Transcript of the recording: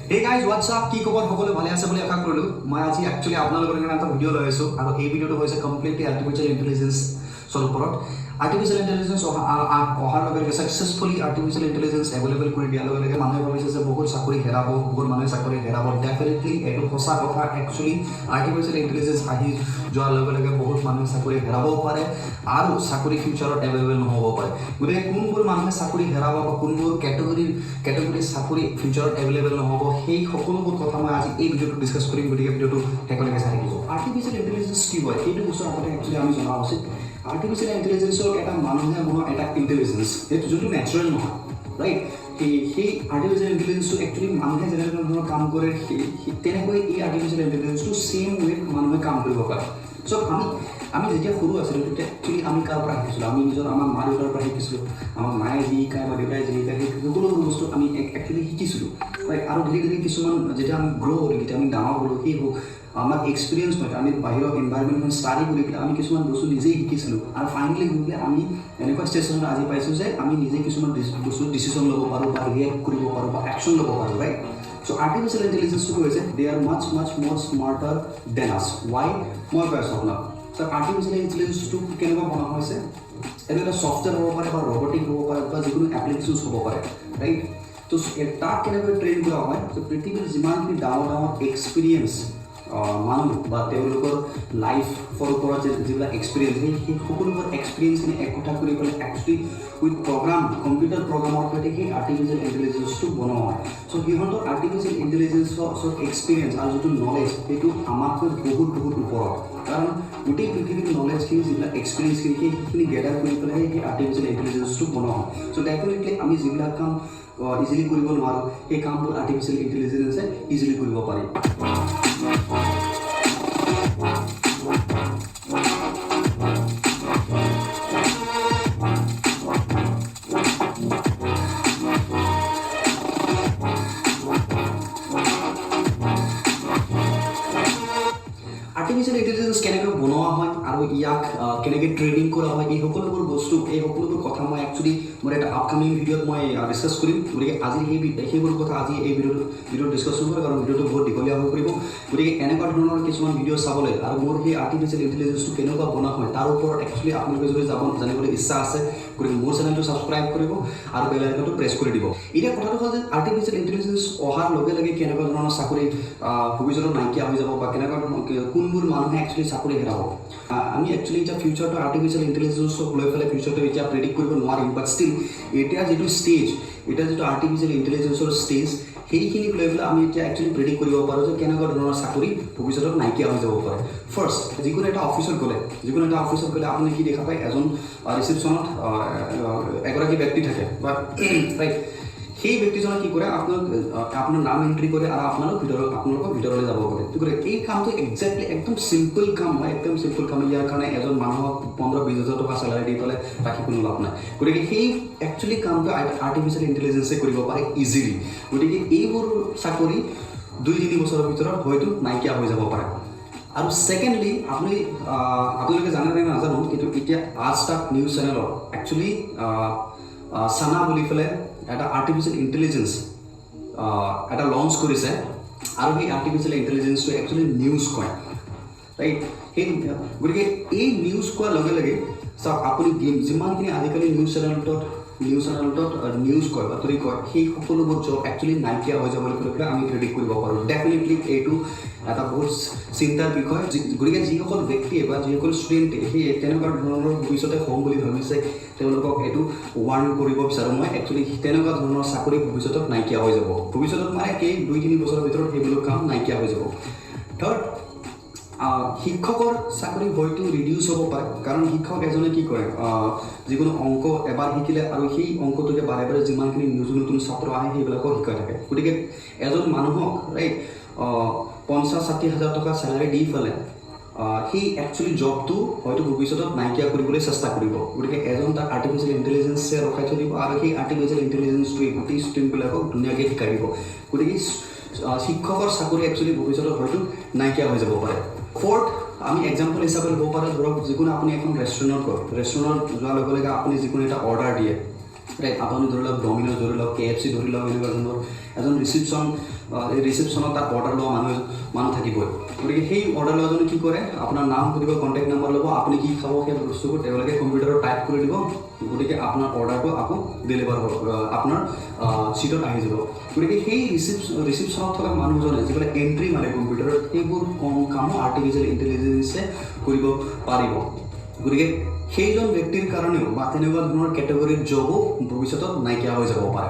Hey guys, what's up? কি খবৰ সকলো ভালে আছে বুলি আশা কৰিলো মই আজি একচুয়ালি আপোনালোকৰ কাৰণে এটা ভিডিও লৈ আছো আৰু এই ভিডিওটো হৈছে কমপ্লিটলি আৰ্টিফিশিয়াল ইন্টেলিজেন্স সৰপৰত আৰ্টিফিশিয়াল ইন্টেলিজেন্স অহাৰ লগে লগে সাকসেসফুলি আৰ্টিফিশিয়াল ইন্টেলিজেন্স এভেইলেবল কৰি দিয়াৰ লগে লগে মানুহে ভাবিছে যে বহুত চাকৰি হেৰাব বহুত মানুহে চাকৰি হেৰাব ডেফিনেটলি এইটো সঁচা কথা একচুয়ালি আৰ্টিফিশিয়াল ইন্টেলিজেন্স আহি যোৱাৰ লগে লগে বহুত মানুহে চাকৰি হেৰাব পাৰে আৰু চাকৰি ফিউচাৰত এভেইলেবল নহ'ব পাৰে গতিকে কোনবোৰ মানুহে চাকৰি হেৰাব বা কোনবোৰ কেটেগৰী চাকৰি ফিউচাৰত এভেইলেবল নহ'ব সেই সকলোবোৰ কথা মই আজি এই ভিডিঅ'টো ডিছকাছ কৰিম গতিকে ভিডিঅ'টো শেষলৈকে চাই থাকিব আৰ্টিফিশিয়াল ইন্টেলিজেন্স কি হয় সেইটো বস্তু আগতে একচুয়ালি আমি জনা উচিত আৰ্টিফিশিয়াল ইন্টেলিজেন্সৰ এটা মানুহে বনোৱা এটা ইন্টেলিজেন্স এইটো যোনটো নেচাৰেল নহয় ৰাইট সেই আৰ্টিফিশিয়াল ইন্টেলিজেন্সটো একচুয়ালি মানুহে যেনেকৈ ধৰণৰ কাম কৰে তেনেকৈ এই আৰ্টিফিশিয়াল ইন্টেলিজেন্সটো ছেম ৱেত মানুহে কাম কৰিব পাৰে চ' আমি যেতিয়া সৰু আছিলোঁ তেতিয়া একচুয়ালি আমি কাৰ পৰা শিকিছিলোঁ আমি নিজৰ আমাৰ মা দেউতাৰ পৰা শিকিছিলোঁ আমাৰ মায়ে যি শিকায় বা দেউতাই যি শিকায় সেই সকলোবোৰ বস্তু আমি একচুয়ালি শিকিছিলোঁ ৰাইট আৰু ধীৰে ধীৰে কিছুমান যেতিয়া আমি গ্ৰ' হ'লোঁ যেতিয়া আমি ডাঙৰ হ'লোঁ সেই আমাৰ এক্সপিৰিয়েঞ্চ হয় আমি বাহিৰৰ এনভাইৰনমেণ্টখন ষ্টাডি কৰি পেলাই আমি কিছুমান বস্তু নিজেই শিকিছিলোঁ আৰু ফাইনেলি গৈ পেলাই আমি এনেকুৱা ষ্টেচনত আজি পাইছোঁ যে আমি নিজে কিছুমান বস্তু ডিচিশ্যন ল'ব পাৰোঁ বা ৰিয়েক্ট কৰিব পাৰোঁ বা একশ্যন ল'ব পাৰোঁ ৰাইট চ' আৰ্টিফিচিয়েল ইণ্টেলিজেন্সটো কৈছে দে আৰ মাছ মোৰ স্মাৰ্টাৰ দেন আছ ৱাই মই কৈ আছোঁ আপোনাক চ' আৰ্টিফিচিয়েল ইণ্টেলিজেন্সটো কেনেকুৱা বনোৱা হৈছে এইটো এটা ছফ্টৱেৰ হ'ব পাৰে বা ৰবটিক হ'ব পাৰে বা যিকোনো এপ্লিকেশ্যনছ হ'ব পাৰে ৰাইট তো তাক কেনেকৈ ট্ৰেইন কৰা হয় চ' পৃথিৱীৰ যিমানখিনি ডাঙৰ এক্সপিৰিয়েঞ্চ মানুহ বা তেওঁলোকৰ লাইফৰ ওপৰত যিবিলাক এক্সপিৰিয়েঞ্চ সেই সকলোবোৰ এক্সপিৰিয়েঞ্চখিনি একোটা কৰি পেলাই একচুৱেলি উইথ কম্পিউটাৰ প্ৰগ্ৰামৰ সৈতে সেই আৰ্টিফিচিয়েল ইণ্টেলিজেন্সটো বনোৱা হয় চ' সিহঁতৰ আৰ্টিফিচিয়েল ইণ্টেলিজেন্সৰ এক্সপিৰিয়েঞ্চ আৰু যিটো নলেজ সেইটো আমাতকৈ বহুত ওপৰত কাৰণ গোটেই পৃথিৱীৰ নলেজখিনি যিবিলাক এক্সপিৰিয়েঞ্চখিনি সেইখিনি গেডাৰ কৰি পেলাই সেই আৰ্টিফিচিয়েল ইণ্টেলিজেন্সটো বনোৱা হয় চ' ডেফিনেটলি আমি যিবিলাক কাম ইজিলি কৰিব নোৱাৰোঁ সেই কামবোৰ আৰ্টিফিচিয়েল ইণ্টেলিজেন্সে ইজিলি কৰিব পাৰি আৰ্টিফিচিয়েল ইণ্টেলিজেন্স কেনেকৈ বনোৱা হয় আৰু ইয়াক কেনেকৈ ট্ৰেইনিং কৰা হয় এই সকলোবোৰ বস্তু এই সকলোবোৰ কথা মই একচুৱেলি মোৰ এটা আপকামিং ভিডিঅ'ত মই ডিছকাছ কৰিম গতিকে আজি সেইবোৰ কথা আজি এই ভিডিঅ'ত ডিছকাছ নকৰোঁ কাৰণ ভিডিঅ'টো বহুত দীঘলীয়া হৈ পৰিব গতিকে এনেকুৱা ধৰণৰ কিছুমান ভিডিঅ' চাবলৈ আৰু মোৰ সেই আৰ্টিফিচিয়েল ইণ্টেলিজেন্সটো কেনেকুৱা বনোৱা হয় তাৰ ওপৰত একচুৱেলি আপোনালোকে যদি জানিবলৈ ইচ্ছা আছে গতিকে মোৰ চেনেলটো ছাবস্ক্ৰাইব কৰিব আৰু বেল আইকনটো প্ৰেছ কৰি দিব এতিয়া কথাটো হ'ল যে আৰ্টিফিচিয়েল ইণ্টেলিজেন্স অহাৰ লগে লগে কেনেকুৱা ধৰণৰ চাকৰি ভৱিষ্যতৰ নাইকিয়া হৈ যাব বা কেনেকুৱা ধৰণৰ কোনবোৰ মানুহে একচুৱেলি চাকৰি হেৰাব আমি একচুৱেলি এতিয়া ফিউচাৰটো আৰ্টিফিচিয়েল ইণ্টেলিজেন্সক লৈ পেলাই ফিউচাৰটো এতিয়া প্ৰেডিক্ট কৰিব নোৱাৰিম বাট ষ্টিল এতিয়া যিটো আৰ্টিফিচিয়েল ইণ্টেলিজেন্সৰ ষ্টেজ সেইখিনিক লৈ পেলাই আমি এতিয়া একচুৱেলি প্ৰেডিক্ট কৰিব পাৰোঁ যে কেনেকুৱা ধৰণৰ চাকৰি ভৱিষ্যতত নাইকিয়া হৈ যাব পাৰে ফাৰ্ষ্ট যিকোনো এটা অফিচত গ'লে আপুনি কি দেখা পায় এজন ৰিচিপশ্যনত এগৰাকী ব্যক্তি থাকে বা ৰাইট সেই ব্যক্তিজনে কি কৰে আপোনাৰ নাম এণ্ট্ৰি কৰে আৰু আপোনালোকৰ ভিতৰলৈ যাব পাৰে গতিকে এই কামটো একজেক্টলি একদম চিম্পল কাম হয় ইয়াৰ কাৰণে এজন মানুহক 15-20 হাজাৰ টকা চেলাৰী দি পেলাই ৰাখি কোনো লাভ নাই গতিকে সেই একচুৱেলি কামটো আৰ্টিফিচিয়েল ইণ্টেলিজেন্সে কৰিব পাৰে ইজিলি গতিকে এইবোৰ চাকৰি 2-3 বছৰৰ ভিতৰত হয়তো নাইকিয়া হৈ যাব পাৰে আৰু ছেকেণ্ডলি আপোনালোকে জানে নে নাজানো কিন্তু এতিয়া আজ তাক নিউজ চেনেলৰ একচুৱেলি চানা বুলি পেলাই এটা আৰ্টিফিচিয়েল ইণ্টেলিজেন্স এটা লঞ্চ কৰিছে আৰু সেই আৰ্টিফিচিয়েল ইণ্টেলিজেন্সটো একচুৱেলি নিউজ কয় ৰাইট গতিকে এই নিউজ কোৱাৰ লগে লগে চাওক আপুনি যিমানখিনি আজিকালি নিউজ চেনেলটোত নিউজ কয় বাতৰি কয় সেই সকলোবোৰ জব একচুৱেলি নাইকিয়া হৈ যাব বুলি পেলাই আমি প্ৰেডিক্ট কৰিব পাৰোঁ ডেফিনেটলি এইটো এটা বহুত চিন্তাৰ বিষয় গতিকে যিসকল ব্যক্তিয়ে বা যিসকল ষ্টুডেণ্টে সেই তেনেকুৱা ধৰণৰ ভৱিষ্যতে হ'ম বুলি ভাবিছে তেওঁলোকক এইটো ৱাৰ্ণ কৰিব বিচাৰোঁ মই একচুৱেলি তেনেকুৱা ধৰণৰ চাকৰি ভৱিষ্যতত নাইকিয়া হৈ যাব ভৱিষ্যতত মানে সেই 2-3 বছৰৰ ভিতৰত সেইবোৰ কাম নাইকিয়া হৈ যাব থাৰ্ড শিক্ষকৰ চাকৰি হয়তো ৰিডিউচ হ'ব পাৰে কাৰণ শিক্ষক এজনে কি কৰে যিকোনো অংক এবাৰ শিকিলে আৰু সেই অংকটোকে বাৰে বাৰে যিমানখিনি নতুন ছাত্ৰ আহে সেইবিলাকক শিকাই থাকে গতিকে এজন মানুহক ৰাইট 50-60 হাজাৰ টকা চেলাৰী দি পেলাই সেই একচুৱেলি জবটো হয়তো ভৱিষ্যতত নাইকিয়া কৰিবলৈ চেষ্টা কৰিব গতিকে এজন তাক আৰ্টিফিচিয়েল ইণ্টেলিজেন্সে ৰখাই থৈ দিব আৰু সেই আৰ্টিফিচিয়েল ইণ্টেলিজেন্সটোৱে গোটেই ষ্টুডেণ্টবিলাকক ধুনীয়াকৈ শিকাই দিব গতিকে শিক্ষকৰ চাকৰি একচুৱেলি ভৱিষ্যতত হয়তো নাইকিয়া হৈ যাব পাৰে ফ'ৰ্থ আমি এক্সাম্পল হিচাপে ল'ব পাৰোঁ ধৰক যিকোনো আপুনি এখন ৰেষ্টুৰেণ্টত যোৱাৰ লগে লগে আপুনি যিকোনো এটা অৰ্ডাৰ দিয়ে ৰাইট আপুনি ধৰি লওক ডমিন'জ ধৰি লওক KFC ধৰি লওক এনেকুৱা ধৰণৰ এজন ৰিচেপশ্যনত তাত অৰ্ডাৰ লোৱা মানুহ থাকিবই গতিকে সেই অৰ্ডাৰ লোৱাজনে কি কৰে আপোনাৰ নাম সুধিব কণ্টেক্ট নম্বৰ ল'ব আপুনি কি খাব সেই বস্তুবোৰ তেওঁলোকে কম্পিউটাৰত টাইপ কৰি দিব গতিকে আপোনাৰ অৰ্ডাৰটো আকৌ ডেলিভাৰ হ'ব আপোনাৰ ছিটত আহি যাব গতিকে সেই ৰিচিপশ্যনত থকা মানুহজনে যিবিলাক এণ্ট্ৰি মাৰে কম্পিউটাৰত সেইবোৰ কামো আৰ্টিফিচিয়েল ইণ্টেলিজেঞ্চে কৰিব পাৰিব গতিকে সেইজন ব্যক্তিৰ কাৰণেও বা তেনেকুৱা ধৰণৰ কেটেগৰীৰ জবো ভৱিষ্যতত নাইকিয়া হৈ যাব পাৰে